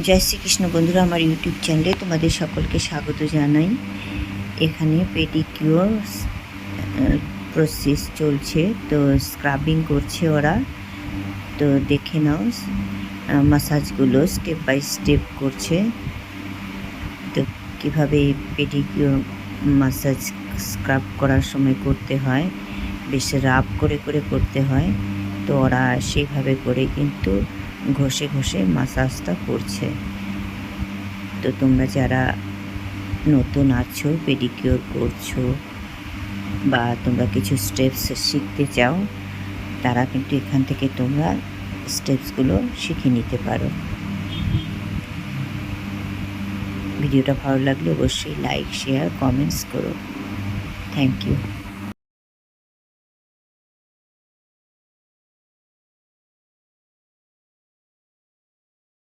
জয় শ্রীকৃষ্ণ বন্ধুরা, আমার ইউটিউব চ্যানেলে তোমাদের সকলকে স্বাগত জানাই। এখানে পেডিকিউর প্রসেস চলছে, তো স্ক্রাবিং করছে ওরা। তো দেখে নাও, মাসাজগুলো স্টেপ বাই স্টেপ করছে। তো কীভাবে পেডিকিউর মাসাজ স্ক্রাব করার সময় করতে হয়, বেশ রাব করে করে করতে হয়। তো ওরা সেইভাবে করে কিন্তু ঘষে ঘষে মাসাজটা করছে। তো তোমরা যারা নতুন আছো, পেডিকিউর করছো বা তোমরা কিছু স্টেপস শিখতে চাও, তারা কিন্তু এখান থেকে তোমরা স্টেপসগুলো শিখে নিতে পারো। ভিডিওটা ভালো লাগলে অবশ্যই লাইক, শেয়ার, কমেন্টস করো। Thank you.